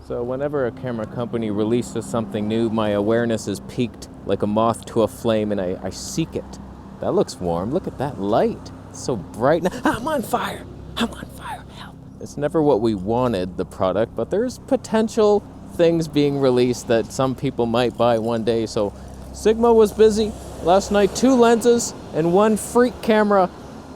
So whenever a camera company releases something new, my awareness is piqued like a moth to a flame, and I seek it. That looks warm. Look at that light. It's so bright. I'm on fire. I'm on fire. Help. It's never what we wanted, the product, but there's potential things being released that some people might buy one day. So Sigma was busy. Last night, 2 lenses and 1 freak camera.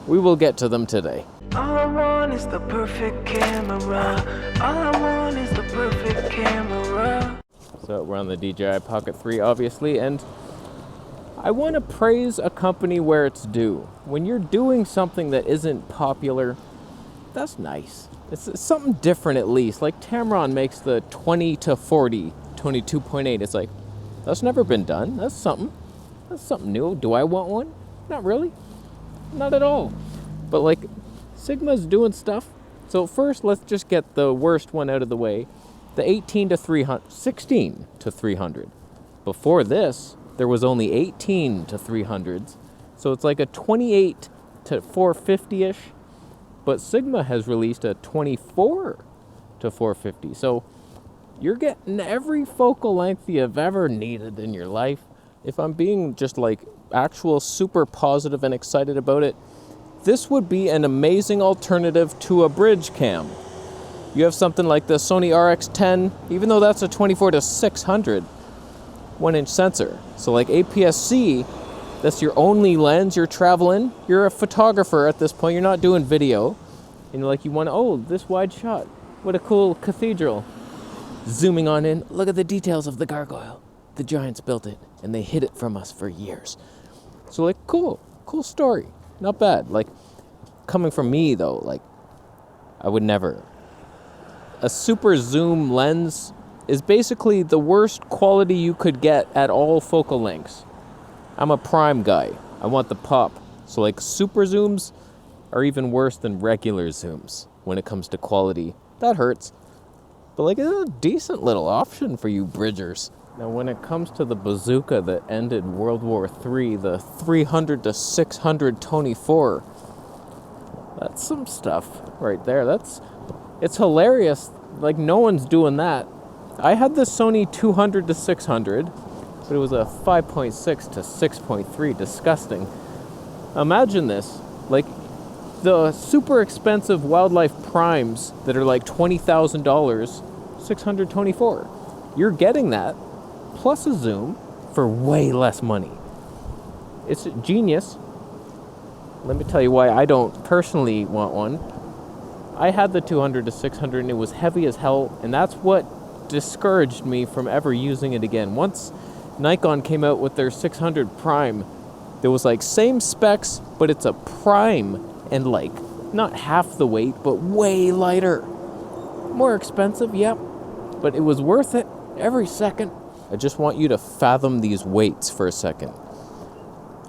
We will get to them today. All I want is the perfect camera. All I want is the perfect camera. So we're on the DJI Pocket 3, obviously, and I want to praise a company where it's due. When you're doing something that isn't popular, that's nice. It's something different at least. Like Tamron makes the 20 to 40, 22.8. It's like, that's never been done. That's something new. Do I want one? Not really. Not at all. But like, Sigma's doing stuff. So first, let's just get the worst one out of the way. The 18 to 300, 16 to 300. Before this, there was only 18 to 300s. So it's like a 28 to 450-ish. But Sigma has released a 24 to 450. So you're getting every focal length you've ever needed in your life. If I'm being just like actual super positive and excited about it, this would be an amazing alternative to a bridge cam. You have something like the Sony RX10, even though that's a 24 to 600 1-inch sensor. So like APS-C, that's your only lens, you're traveling, you're a photographer at this point, you're not doing video. And you're like, you want, oh, this wide shot, what a cool cathedral. Zooming on in, look at the details of the gargoyle. The Giants built it, and they hid it from us for years. So like, cool story. Not bad. Like, coming from me though, like, I would never. A super zoom lens is basically the worst quality you could get at all focal lengths. I'm a prime guy. I want the pop. So like super zooms are even worse than regular zooms when it comes to quality. That hurts. But like, it's a decent little option for you bridgers. Now, when it comes to the bazooka that ended World War III, the 300 to 600 Tony 4, that's some stuff right there. It's hilarious. Like, no one's doing that. I had the Sony 200 to 600, but it was a 5.6 to 6.3. Disgusting. Imagine this. Like, the super expensive wildlife primes that are like $20,000, 624. You're getting that, plus a zoom, for way less money. It's genius. Let me tell you why I don't personally want one. I had the 200 to 600 and it was heavy as hell, and that's what discouraged me from ever using it again. Once Nikon came out with their 600 prime, there was like same specs, but it's a prime and like not half the weight, but way lighter. More expensive, yep, but it was worth it every second. I just want you to fathom these weights for a second.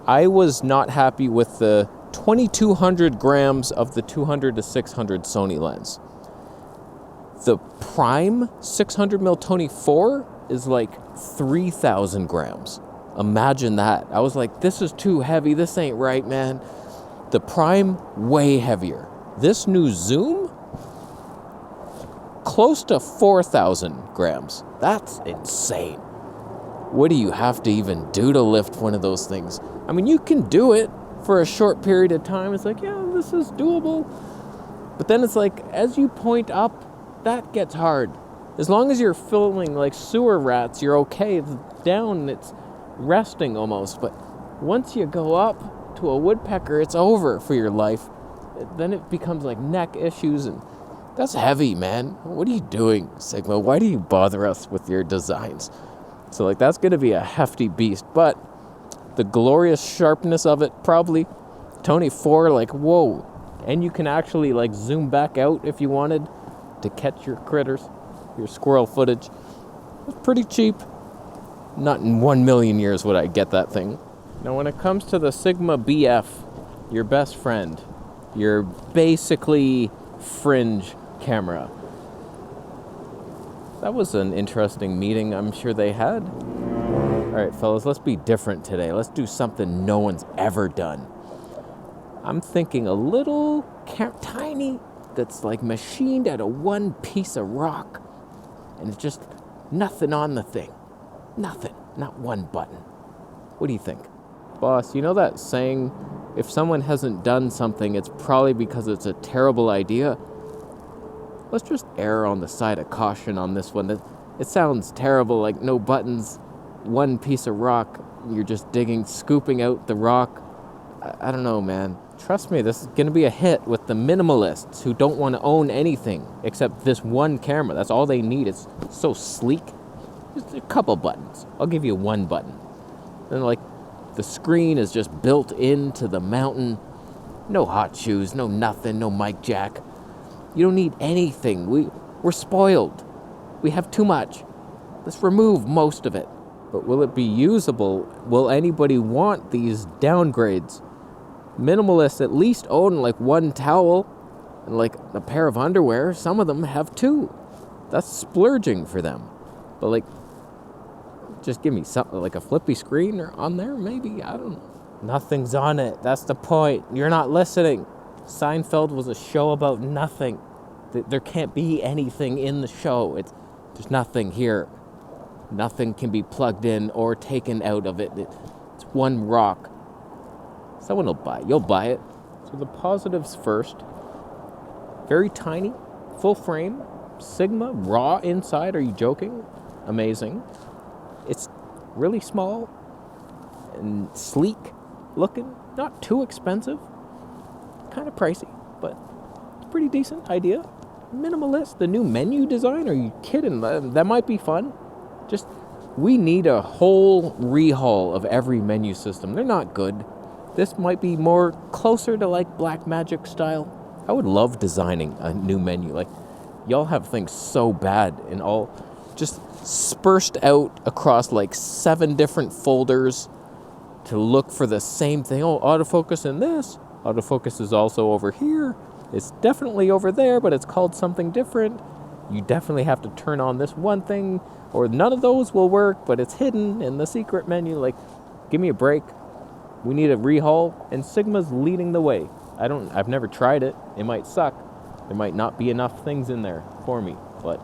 I was not happy with the 2,200 grams of the 200 to 600 Sony lens. The prime 600mm Tony 4 is like 3,000 grams. Imagine that. I was like, this is too heavy. This ain't right, man. The prime, way heavier. This new zoom, close to 4,000 grams. That's insane. What do you have to even do to lift one of those things? I mean, you can do it for a short period of time. It's like, yeah, this is doable. But then it's like, as you point up, that gets hard. As long as you're filming like sewer rats, you're okay. It's down, it's resting almost. But once you go up to a woodpecker, it's over for your life. Then it becomes like neck issues, and that's heavy, man. What are you doing, Sigma? Why do you bother us with your designs? So like, that's going to be a hefty beast, but the glorious sharpness of it, probably. Tony 4, like, whoa. And you can actually like zoom back out if you wanted to catch your critters, your squirrel footage. It's pretty cheap. Not in 1,000,000 years would I get that thing. Now, when it comes to the Sigma BF, your best friend, your basically fringe camera, that was an interesting meeting I'm sure they had. All right, fellas, let's be different today. Let's do something no one's ever done. I'm thinking a little tiny that's like machined out of one piece of rock. and it's just nothing on the thing. Nothing. Not one button. What do you think? Boss, you know that saying, if someone hasn't done something, it's probably because it's a terrible idea? Let's just err on the side of caution on this one. It sounds terrible, like no buttons, one piece of rock, you're just digging, scooping out the rock. I don't know, man. Trust me, this is going to be a hit with the minimalists who don't want to own anything except this one camera. That's all they need. It's so sleek. Just a couple buttons. I'll give you one button. And like, the screen is just built into the mountain. No hot shoes, no nothing, no mic jack. You don't need anything. We're spoiled. We have too much. Let's remove most of it. But will it be usable? Will anybody want these downgrades? Minimalists at least own like one towel and like a pair of underwear. Some of them have two. That's splurging for them. But like, just give me something like a flippy screen or on there, maybe. I don't know. Nothing's on it. That's the point. You're not listening. Seinfeld was a show about nothing. There can't be anything in the show. There's nothing here. Nothing can be plugged in or taken out of it. It's one rock. Someone will buy it. You'll buy it. So the positives first. Very tiny, full frame, Sigma, raw inside. Are you joking? Amazing. It's really small and sleek looking. Not too expensive. Kind of pricey, but it's a pretty decent idea. Minimalist, the new menu design. Are you kidding? That might be fun. Just, we need a whole rehaul of every menu system. They're not good. This might be more closer to like Black Magic style. I would love designing a new menu. Like, y'all have things so bad and all just dispersed out across like 7 different folders to look for the same thing. Oh, autofocus in this. Autofocus is also over here. It's definitely over there, but it's called something different. You definitely have to turn on this one thing, or none of those will work, but it's hidden in the secret menu. Like, give me a break. We need a rehaul, and Sigma's leading the way. I've never tried it. It might suck. There might not be enough things in there for me, but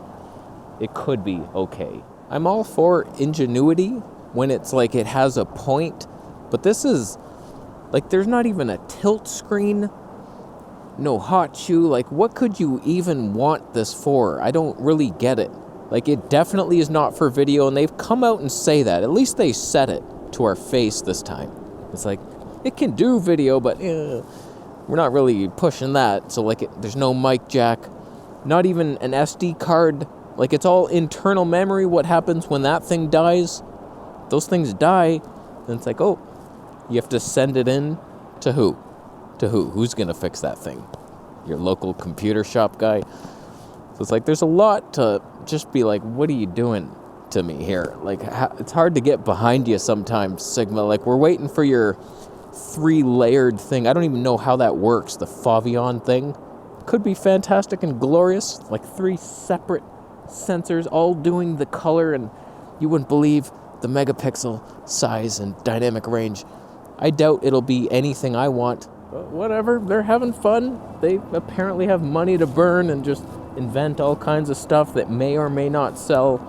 it could be okay. I'm all for ingenuity when it's like it has a point, but this is like, there's not even a tilt screen, no hot shoe. Like, what could you even want this for? I don't really get it. Like, it definitely is not for video, and they've come out and say that. At least they said it to our face this time. It's like, it can do video, but we're not really pushing that. So, like, there's no mic jack, not even an SD card. Like, it's all internal memory. What happens when that thing dies? Those things die, and it's like, oh, you have to send it in to who? To who? Who's going to fix that thing? Your local computer shop guy? So it's like, there's a lot to just be like, what are you doing to me here? Like, it's hard to get behind you sometimes, Sigma. Like, we're waiting for your 3-layered thing. I don't even know how that works, the Favion thing. Could be fantastic and glorious. Like 3 separate sensors all doing the color, and you wouldn't believe the megapixel size and dynamic range. I doubt it'll be anything I want. But whatever, they're having fun. They apparently have money to burn and just invent all kinds of stuff that may or may not sell.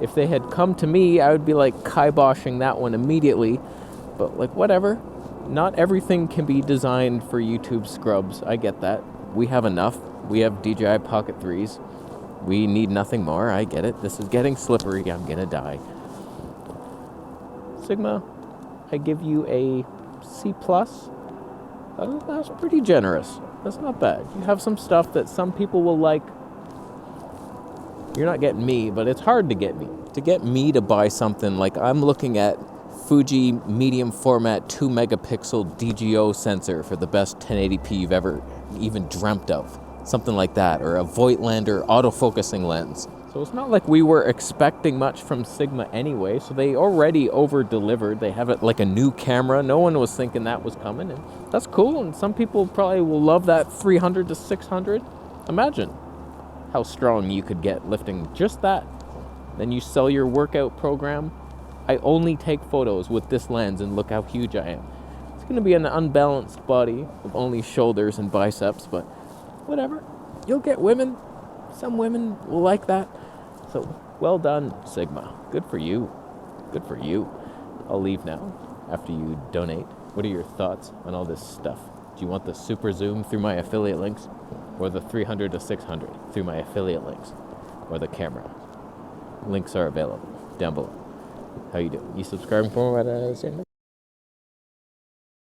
If they had come to me, I would be like kiboshing that one immediately. But like, whatever. Not everything can be designed for YouTube scrubs. I get that. We have enough. We have DJI Pocket 3s. We need nothing more. I get it. This is getting slippery. I'm gonna die. Sigma, I give you a C+. That's pretty generous. That's not bad. You have some stuff that some people will like. You're not getting me, but it's hard to get me. To get me to buy something, like I'm looking at Fuji medium format 2 megapixel DGO sensor for the best 1080p you've ever even dreamt of. Something like that, or a Voigtlander autofocusing lens. So it's not like we were expecting much from Sigma anyway, so they already over-delivered. They have it like a new camera. No one was thinking that was coming, and that's cool, and some people probably will love that 300 to 600. Imagine how strong you could get lifting just that. Then you sell your workout program. I only take photos with this lens, and look how huge I am. It's going to be an unbalanced body with only shoulders and biceps, but whatever. You'll get women. Some women will like that. So, well done, Sigma. Good for you. Good for you. I'll leave now after you donate. What are your thoughts on all this stuff? Do you want the super zoom through my affiliate links? Or the 300 to 600 through my affiliate links? Or the camera? Links are available down below. How you doing? You subscribing for me?